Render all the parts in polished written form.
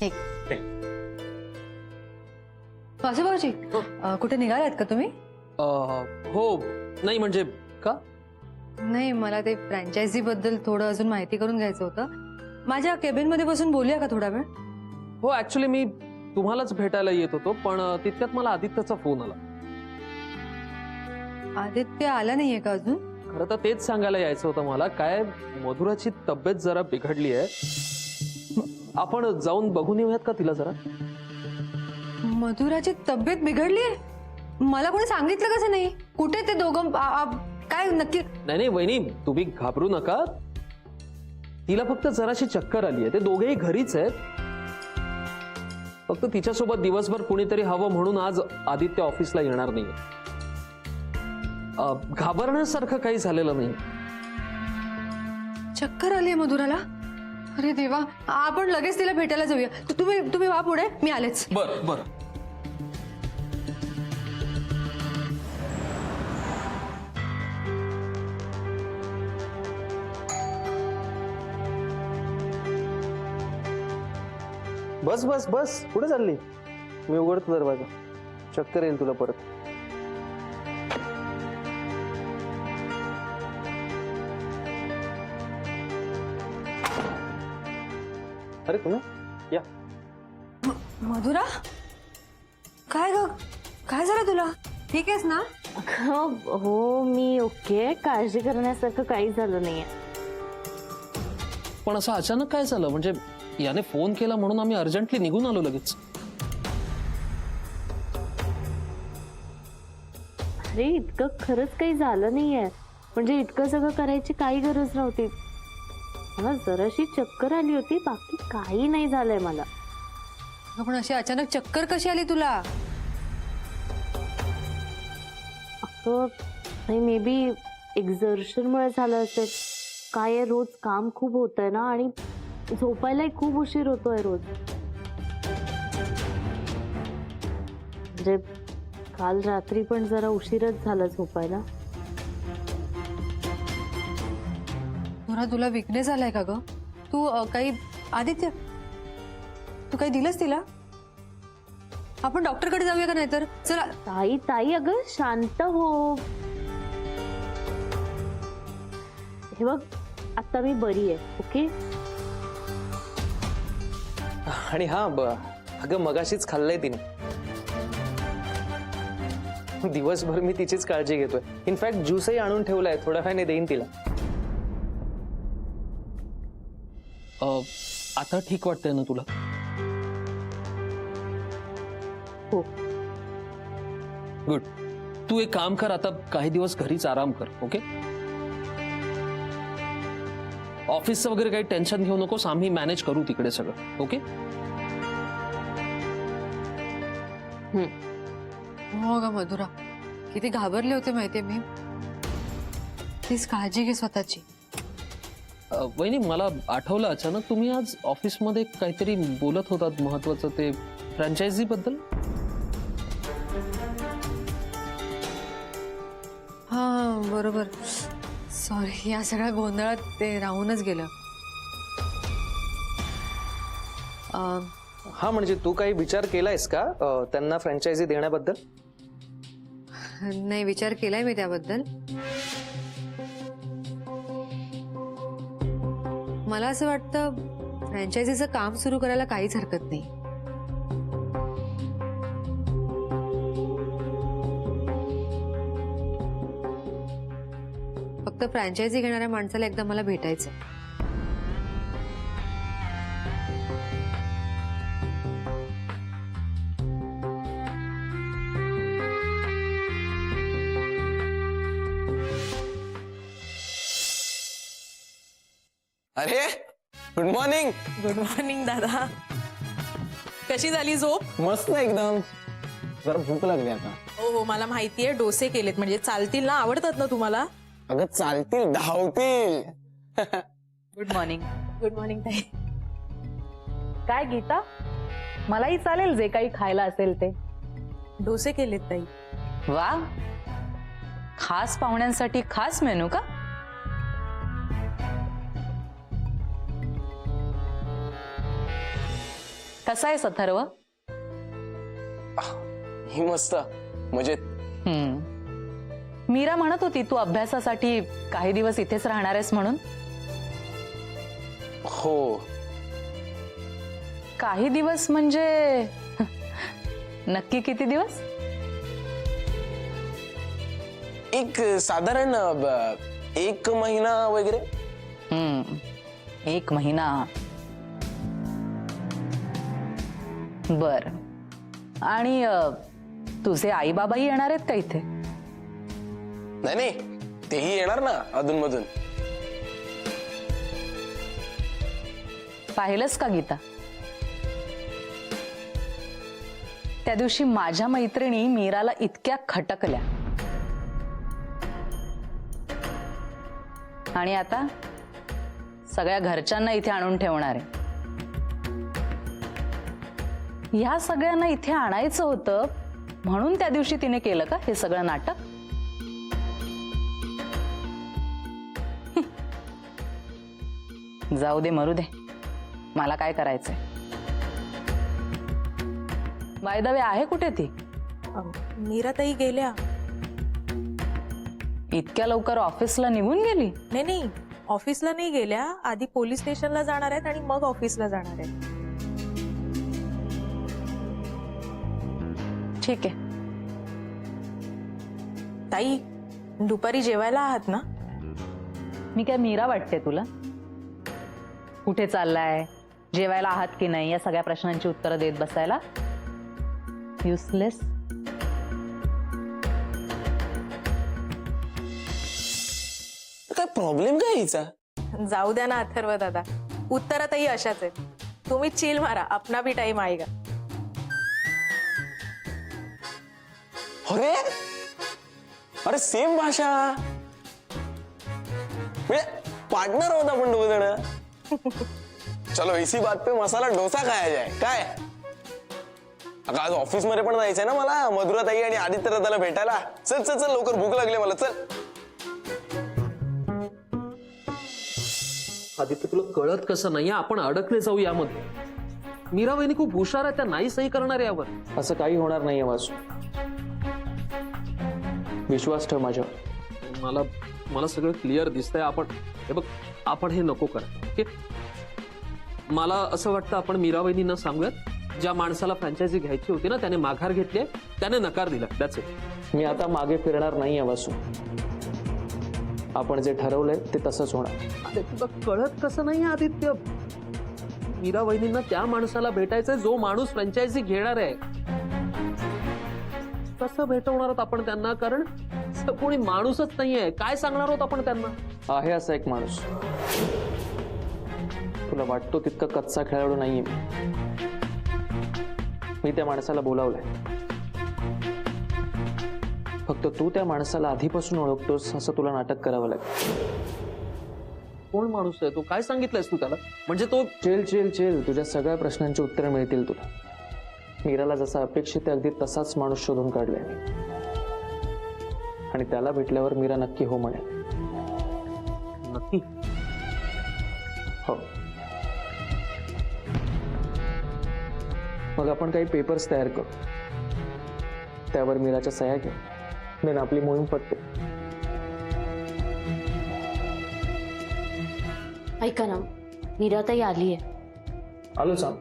एक भाऊजी कुठे निघालात का तुम्ही? हो नाही म्हणजे का? नाही मला ते फ्रँचायझी बद्दल थोडं अजून माहिती करून घ्यायचं होतं. माझ्या केबिन मध्ये बसून बोलूया का थोडा वेळ? हो ऍक्च्युली मी तुम्हालाच भेटायला येत होतो पण तितक्यात मला आदित्यचा फोन आला. आदित्य आला नाहीये का अजून? खरं तर तेच सांगायला यायचं होतं मला. काय मधुराची तब्येत जरा बिघडली आहे. आपण जाऊन बघून येऊयात का तिला जरा? मधुराची तब्येत बिघडली आहे? मला कोणी सांगितलं कसं नाही? कुठे ते दोघं काय नक्की? नाही नाही वहिनी तुम्ही घाबरू नका. तिला फक्त जराशी चक्कर आली आहे. ते दोघेही घरीच आहेत. फक्त तिच्यासोबत दिवसभर कुणीतरी हवं म्हणून आज आदित्य ऑफिसला येणार नाही. घाबरण्यासारखं काही झालेलं नाही. चक्कर आली आहे मधुराला? अरे देवा, आपण लगेच तिला भेटायला जाऊया. तुम्ही वा पुढे, मी आलेच. बर बर. बस बस बस कुठे चालली? मी उघडतो दरवाजा. चक्कर येईल तुला परत. अरे तुम्ही या. मधुरा, काय ग? काय झालं तुला? ठीक आहेस ना? हो मी ओके. काळजी करण्यासारखं काही झालं नाहीये. पण असं अचानक काय झालं? म्हणजे याने फोन केला म्हणून आम्ही अर्जंटली निघून आलो लगेच. अरे इतकं खरंच काही झालं नाहीये. म्हणजे इतकं सगळं करायची काही गरज नव्हती. मला जराशी चक्कर आली होती, बाकी काही नाही झालंय मला. पण अशी अचानक चक्कर कशी आली तुला? मे बी एक्झर्शन मुळे झालं असेल. काय रोज काम खूप होतंय ना आणि झोपायलाही खूप उशीर होतोय रोज. म्हणजे काल रात्री पण जरा उशीरच झाला झोपायला. तुला विकनेस आलाय का ग? तू काही आदित्य तू काही दिलंस तिला? आपण डॉक्टरकडे जाऊया का? नाहीतर चला. ताई ताई अगं शांत हो. हे बघ आता मी बरी आहे. ओके. आणि हा अगं मगाशीच खाल्लंय तिने. दिवसभर मी तिचीच काळजी घेतोय. इनफॅक्ट ज्यूसही आणून ठेवलाय. थोड्या वेळाने देईन तिला. आता ठीक वाटतंय ना तुला? हो. गुड. तू एक काम कर, आता काही दिवस घरीच आराम कर. ओके. ऑफिसचं वगैरे काही टेन्शन घेऊ नकोस. आम्ही मॅनेज करू तिकडे सगळं. ओके. हो ग मधुरा, किती घाबरले होते माहितीये मी. प्लीज काळजी घे स्वतःची. वहिनी मला आठवलं अचानक, तुम्ही आज ऑफिसमध्ये काहीतरी बोलत होतात महत्वाचं, ते फ्रँचायझी बद्दल. हा बरोबर. सॉरी, या सगळ्या गोंधळात ते राहूनच गेलं. हा म्हणजे तू काही विचार केलायस का त्यांना फ्रँचायझी देण्याबद्दल? नाही, विचार केलाय मी त्याबद्दल. मला असं वाटतं फ्रँचायझीचं काम सुरू करायला काहीच हरकत नाही. फक्त फ्रँचायझी घेणाऱ्या माणसाला एकदा मला भेटायचं. अरे गुड मॉर्निंग. गुड मॉर्निंग दादा. कशी झाली झोप? मस्त एकदम. जरा भूक लागली आता. हो हो मला माहितीये. डोसे केलेत म्हणजे चालतील ना? आवडतात ना तुम्हाला? अगं चालतील, धावतील. Good morning. गुड मॉर्निंग ताई. काय गीता, मलाही चालेल जे काही खायला असेल ते. डोसे केलेत ताई. वा, खास पाहुण्यांसाठी खास मेनू का? कसा आहेस अथर्व? ही मस्त मजेत. मीरा म्हणत होती तू अभ्यासासाठी काही दिवस इथेच राहणार आहेस म्हणून. हो, काही दिवस म्हणजे नक्की किती दिवस? एक साधारण 1 महिना वगैरे. 1 महिना. बर. आणि तुझे आई बाबाही येणार आहेत का इथे? नाही नाही, तेही येणार ना अधूनमधून. पाहिलंस का गीता, त्या दिवशी माझ्या मैत्रिणी मीराला इतक्या खटकल्या आणि आता सगळ्या घरच्यांना इथे आणून ठेवणार आहे. ह्या सगळ्यांना इथे आणायचं होतं म्हणून त्या दिवशी तिने केलं का हे सगळं नाटक? जाऊ दे, मरू दे, मला काय करायचंय. बाय द वे, आहे कुठे ती? मीरा ताई गेल्या. इतक्या लवकर ऑफिसला निघून गेली? नाही, ऑफिसला नाही गेल्या. आधी पोलीस स्टेशनला जाणार आहेत आणि मग ऑफिसला जाणार आहेत. ठीक आहे. ताई, दुपारी जेवायला आहात ना? मी काय मीरा वाटते तुला? कुठे चाललाय, जेवायला आहात की नाही, या सगळ्या प्रश्नांची उत्तरं देत बसायला? युसलेस. काय प्रॉब्लेम काय हिचा? जाऊ द्या ना अथर्व दादा, उत्तरातही अशाच आहेत. तुम्ही चिल मारा, अपना भी टाइम आएगा. अरे अरे, सेम भाषा. पार्टनर होता आपण दोघ जण. चलो इसी बात पे मसाला डोसा खाया जाए. काय अगं, आज ऑफिस मध्ये पण जायचंय ना मला, मधुराताई आणि आदित्य दादाला भेटायला. चल चल चल, लवकर भूक लागली मला, चल. आदित्य, तुला कळत कसं नाही, आपण अडकले जाऊ यामध्ये. मीरा वहिनी खूप हुशार आहे, त्या नाही सही करणार यावर. असं काही होणार नाहीये वासू, विश्वास ठेव माझ्यावर. मला सगळं क्लिअर दिसतंय. हे बघ, आपण हे नको कर. ओके, मला असं वाटतं आपण मीरा वहिनींना सांगूयात, ज्या माणसाला फ्रँचायझी घ्यायची होती ना त्याने माघार घेतली, त्याने नकार दिला. That's it. मी आता मागे फिरणार नाहीये वासू. आपण जे ठरवलंय ते तसंच होणार. अरे तुला कळत कसं नाही आदित्य, मीरा वहिनींना त्या माणसाला भेटायचंय जो माणूस फ्रँचायझी घेणार आहे. कसं भेटवणार आहोत आपण त्यांना, कारण कोणी माणूसच नाहीये. काय सांगणार आहोत आपण त्यांना? आहे असा एक माणूस. तुला वाटतो तितका कच्चा खेळाडू नाहीये मी त्या माणसाला बोलावलंय. फक्त तू त्या माणसाला आधीपासून ओळखतोस असं तुला नाटक करावं लागेल. कोण माणूस आहे तो? काय सांगितलंयस तू त्याला? म्हणजे तो चेल चेल चेल, तुझ्या सगळ्या प्रश्नांची उत्तरं मिळतील तुला. मीराला जसा अपेक्षित आहे अगदी तसाच माणूस शोधून काढलाय मी, आणि त्याला भेटल्यावर मीरा नक्की हो म्हणेल. नक्की? हो. मग आपण काही पेपर्स तयार करू, त्यावर मीराच्या सह्या घेऊ, देन आपली मोहीम पटते. ऐका ना, मीराताई आली आहे. आलो सांग.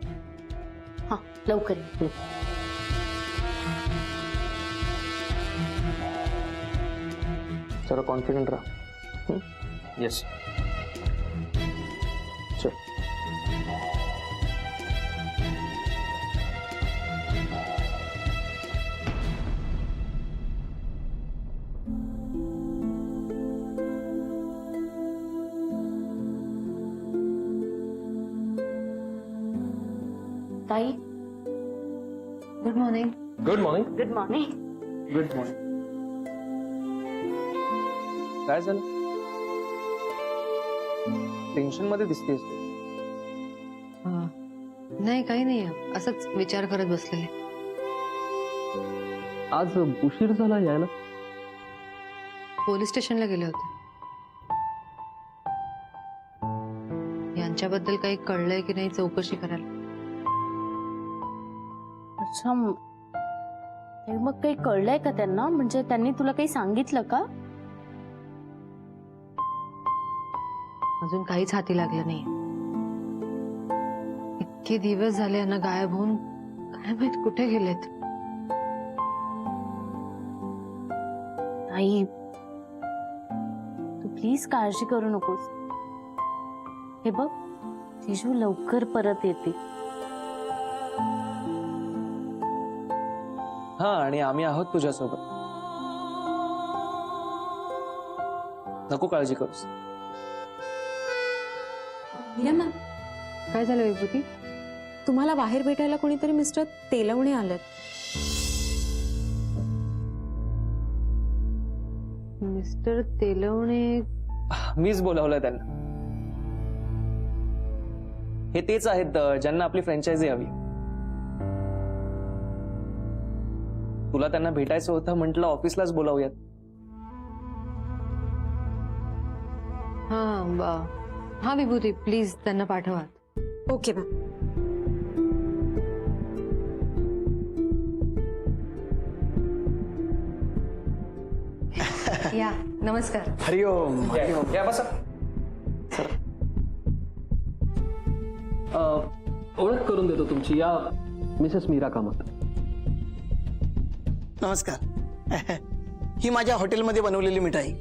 हा, लवकर ये. जरा कॉन्फिडंट राहा. येस. चल. ताई, good morning. Good morning. Good morning. Good morning. काय झालं? टेन्शन मध्ये दिसतेस तू. नाही, काही नाही, असंच विचार करत बसलेले. आज उशीर झाला यायला. पोलीस स्टेशनला गेले होते. यांच्याबद्दल काही कळलंय की नाही चौकशी करायला. अच्छा हे मग काही कळलंय का त्यांना? म्हणजे त्यांनी तुला काही सांगितलं का? अजून काहीच हाती लागलं नाही. इतके दिवस झाले यांना गायब होऊन, काय माहित कुठे गेलेत. आई तू प्लीज काळजी करू नकोस. हे बघ जिजू लवकर परत येते. हा, आणि आम्ही आहोत तुझ्यासोबत. नको काळजी करूस. मीरा मॅम, काय झालं विभूती? तुम्हाला बाहेर भेटायला कोणीतरी मिस्टर तेलवणे आलेत. मिस्टर तेलवणे? मीच बोलावलंय त्यांना. हे तेच आहेत ज्यांना आपली फ्रँचायझी हवी. तुला त्यांना भेटायचं होतं, म्हटलं ऑफिसलाच बोलावूयात. हा विभूती, प्लीज त्यांना पाठवा. Okay ma'am. या, नमस्कार. हरिओम. या बसा. ओळख करून देतो तुमची. या मिसेस मीरा कामत. नमस्कार. ही माझ्या हॉटेलमध्ये बनवलेली मिठाई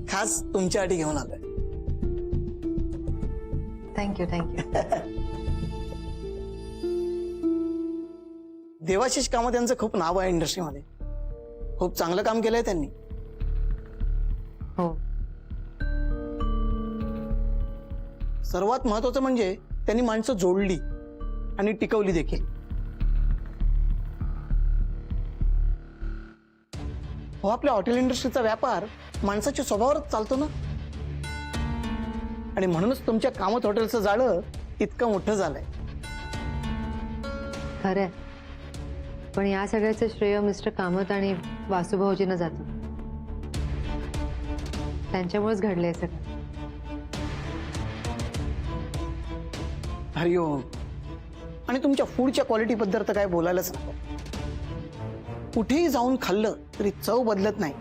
खास तुमच्यासाठी घेऊन आलोय. थँक्यू. देवाशिष कामत यांचं खूप नाव आहे इंडस्ट्रीमध्ये. खूप चांगलं काम केलंय त्यांनी. हो. सर्वात महत्वाचं म्हणजे त्यांनी माणसं जोडली आणि टिकवली देखील. हो, आपल्या हॉटेल इंडस्ट्रीचा व्यापार माणसाच्या स्वभावावरच चालतो ना. आणि म्हणूनच तुमच्या कामत हॉटेलचं जाळं इतकं मोठं झालंय. खरंय, पण या सगळ्याचं श्रेय मिस्टर कामत आणि वासुभाऊजींना जातं. त्यांच्यामुळेच घडलंय सगळं. हरिओम. आणि तुमच्या फूडच्या क्वालिटीबद्दल तर काय बोलायलाच नको. कुठेही जाऊन खाल्लं तरी चव बदलत नाही.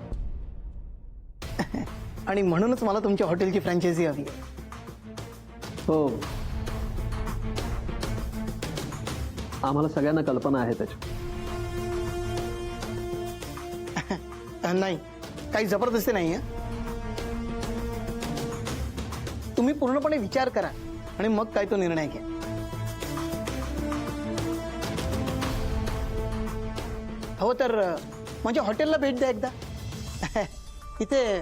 आणि म्हणूनच मला तुमच्या हॉटेलची फ्रँचायझी हवी आहे. हो, आम्हाला सगळ्यांना कल्पना आहे त्याची. नाही, काही जबरदस्ती नाही. तुम्ही पूर्णपणे विचार करा आणि मग काय तो निर्णय घ्या. हो तर माझ्या हॉटेलला भेट द्या एकदा. इथे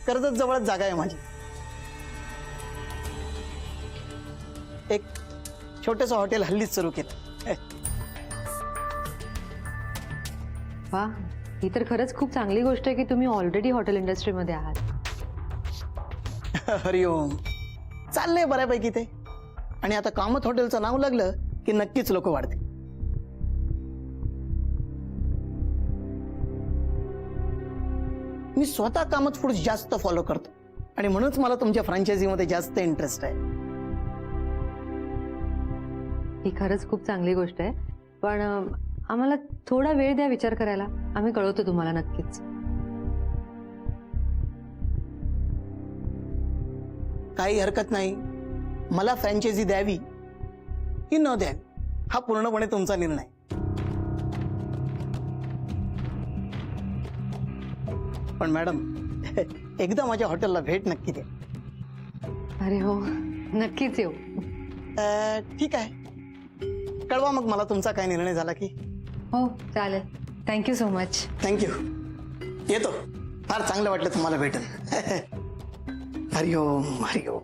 कर्जत जवळच जागा आहे माझी. एक छोटंसं हॉटेल हल्लीच सुरू केलं. वा, ही तर खरंच खूप चांगली गोष्ट आहे की तुम्ही ऑलरेडी हॉटेल इंडस्ट्रीमध्ये आहात. हरिओम. चाललंय बऱ्यापैकी ते. आणि आता कामत हॉटेलचं नाव लागलं की नक्कीच लोक वाढतील. मी स्वतः कामत फूड जास्त फॉलो करतो आणि म्हणूनच मला तुमच्या फ्रँचायझीमध्ये जास्त इंटरेस्ट आहे. ही खरंच खूप चांगली गोष्ट आहे, पण आम्हाला थोडा वेळ द्या विचार करायला. आम्ही कळवतो तुम्हाला नक्कीच. काही हरकत नाही. मला फ्रँचायझी द्यावी की न द्यावी हा पूर्णपणे तुमचा निर्णय. पण मॅडम, एकदा माझ्या हॉटेलला भेट नक्की द्या. अरे हो, नक्कीच येऊ. ठीक आहे, कळवा मग मला तुमचा काय निर्णय झाला की. हो, चालेल. Thank you so much. थँक्यू. येतो. फार चांगलं वाटलं तुम्हाला भेटून. हरिओम. हरिओम.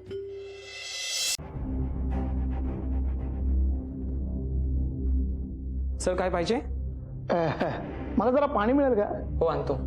सर काय पाहिजे? मला जरा पाणी मिळेल का? हो, आणतो.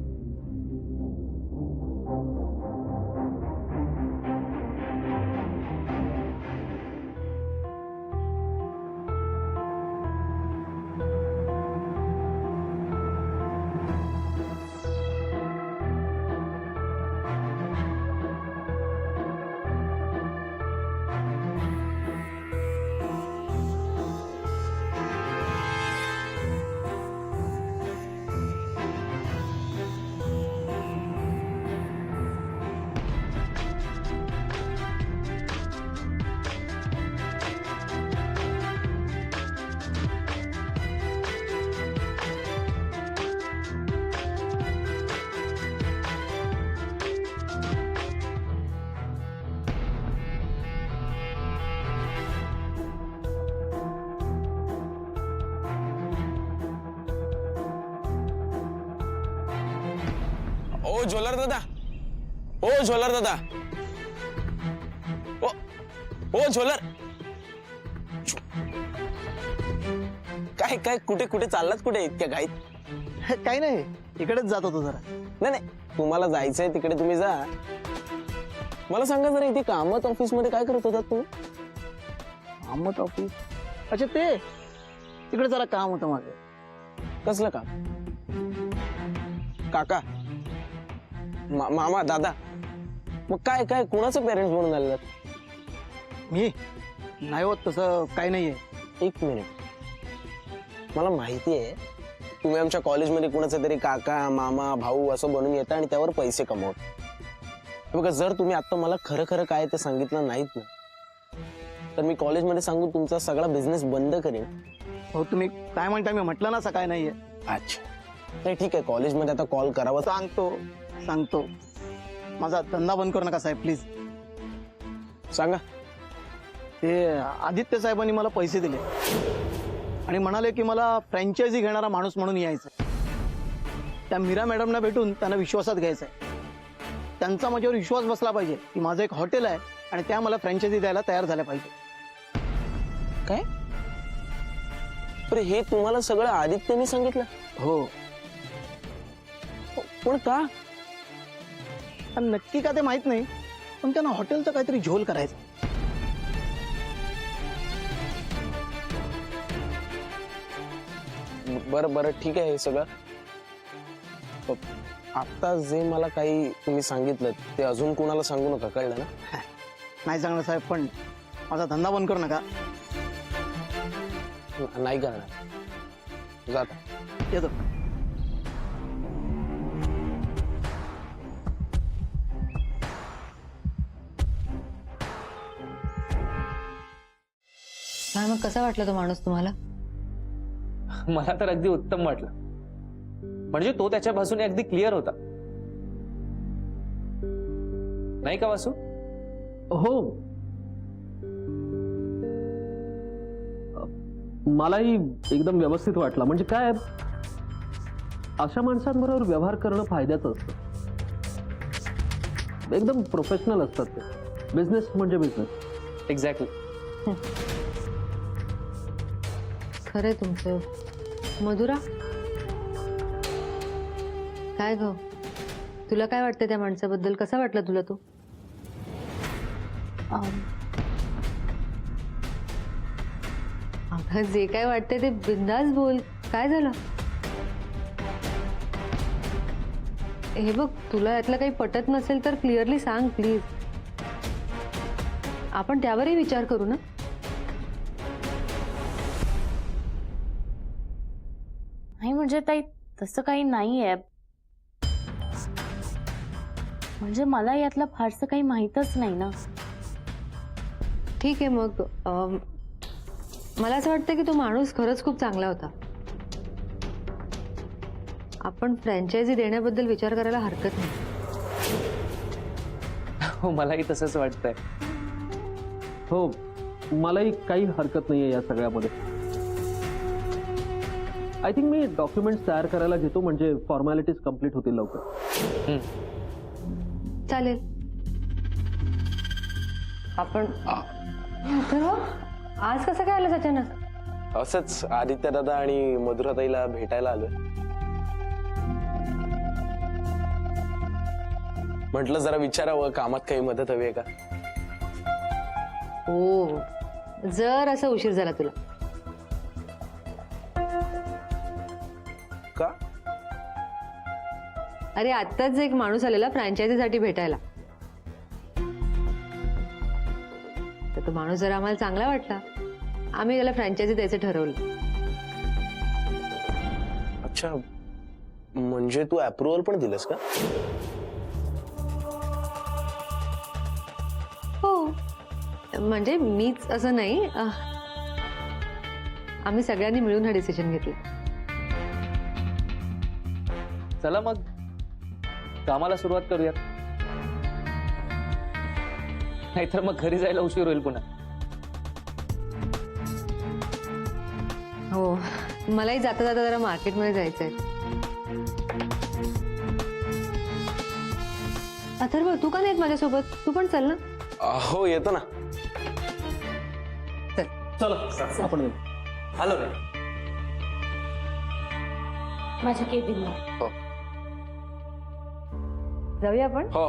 ओ झोलर दादा, ओ झोलर दादा, ओ झोलर. काय काय कुठे कुठे चाललात, कुठे इतक्या घाईत? काही नाही, इकडेच जात होतो जरा. नाही नाही, तुम्हाला जायचंय तिकडे तुम्ही जा. मला सांगा जरा, इथे कामत ऑफिस मध्ये काय करत होतात तुम्ही? कामत ऑफिस? अच्छा, ते तिकडे जरा काम होतं माझं. कसलं काम? काका, मामा, दादा, मग काय काय कोणाचं पेरेंट्स म्हणून आलेलं? मी नाही होत तसं काही नाहीये. एक मिनिट, मला माहिती आहे तुम्ही आमच्या कॉलेजमध्ये कुणाचं तरी काका, मामा, भाऊ असं बनून येता आणि त्यावर पैसे कमवता. बघा, जर तुम्ही आता मला खरं खरं काय ते सांगितलं नाहीत ना, तर मी कॉलेजमध्ये सांगून तुमचा सगळा बिझनेस बंद करेन. हो, तुम्ही काय म्हणता, मी म्हटलं ना असं काय नाहीये. अच्छा, नाही ठीक आहे, कॉलेजमध्ये आता कॉल करावा. सांगतो माझा धंदा बंद करू नका साहेब, प्लीज. सांगा. ते आदित्य साहेबांनी मला पैसे दिले आणि म्हणाले की मला फ्रँचायझी घेणारा माणूस म्हणून यायचं. त्या मीरा मॅडमना भेटून त्यांना विश्वासात घ्यायचं आहे. त्यांचा माझ्यावर विश्वास बसला पाहिजे की माझं एक हॉटेल आहे आणि त्या मला फ्रँचायझी द्यायला तयार झाल्या पाहिजे. काय? अरे, हे तुम्हाला सगळं आदित्यने सांगितलं? हो. पण का? नक्की का ते माहित नाही, पण त्यांना हॉटेलचं काहीतरी झोल करायचं. बरं बरं, ठीक आहे हे सगळं. आता जे मला काही तुम्ही सांगितलं ते अजून कोणाला सांगू नका, कळलं ना? नाही सांगणार साहेब, पण माझा धंदा बंद करू नका. नाही करणार. जाता. येतो. हा, मग कसा वाटला तो माणूस तुम्हाला? मला तर अगदी उत्तम वाटलं. म्हणजे तो त्याच्या बाजूने अगदी क्लिअर होता, नाही का वासू? हो, मलाही एकदम व्यवस्थित वाटला. म्हणजे काय, अशा माणसांबरोबर व्यवहार करणं फायद्याचं असतं. एकदम प्रोफेशनल असतात ते. बिझनेस म्हणजे बिझनेस. एक्झॅक्टली. खरंय तुमचं. मधुरा, काय ग, तुला काय वाटतं त्या माणसाबद्दल? कसा वाटला तुला तो? अगं, जे काय वाटतंय ते बिंदास बोल. काय झालं? हे बघ, तुला यातलं काही पटत नसेल तर क्लिअरली सांग प्लीज. आपण त्यावरही विचार करू ना. नाही म्हणजे ताई, तसं काही नाहीये. म्हणजे मला यातलं फारसं काही माहीतच नाही ना. ठीक आहे, मग मला असं वाटतं की तो माणूस खरंच खूप चांगला होता. आपण फ्रँचायझी देण्याबद्दल विचार करायला हरकत नाही. हो, मलाही तसंच वाटतंय. हो, मलाही काही हरकत नाहीये या सगळ्यामध्ये. आय थिंक मी डॉक्युमेंट्स तयार करायला घेतो, म्हणजे फॉर्मॅलिटीज कम्प्लीट होतील लवकर. चालेल. आपण आज कसं काय आलं अचानक? असंच आदित्य दादा आणि मधुराताईला भेटायला आलोय. म्हटलं जरा विचारावं, कामात काही मदत हवी आहे का? हो, जर असं उशीर झाला तुला. का? अरे, आत्ताच एक माणूस आलेला फ्रँचायझीसाठी भेटायला. तर तो माणूस जरा आम्हाला चांगला वाटला. आम्ही त्याला फ्रँचायझी द्यायचं ठरवलं. अच्छा, म्हणजे तू अप्रुव्हल पण दिलंस का? हो, म्हणजे मीच असं नाही, आम्ही सगळ्यांनी मिळून हा डिसिजन घेतला. चला मग कामाला सुरुवात करूयात, नाहीतर मग घरी जायला उशीर होईल पुन्हा. हो, मलाही जाता जाता जरा मार्केटमध्ये जायचंय. अथर्व तू का नाहीत माझ्यासोबत? तू पण चल ना. हो येतो ना. चला आपण येऊ. हॅलो रे. माझ्या केबिनला जाऊया आपण. हो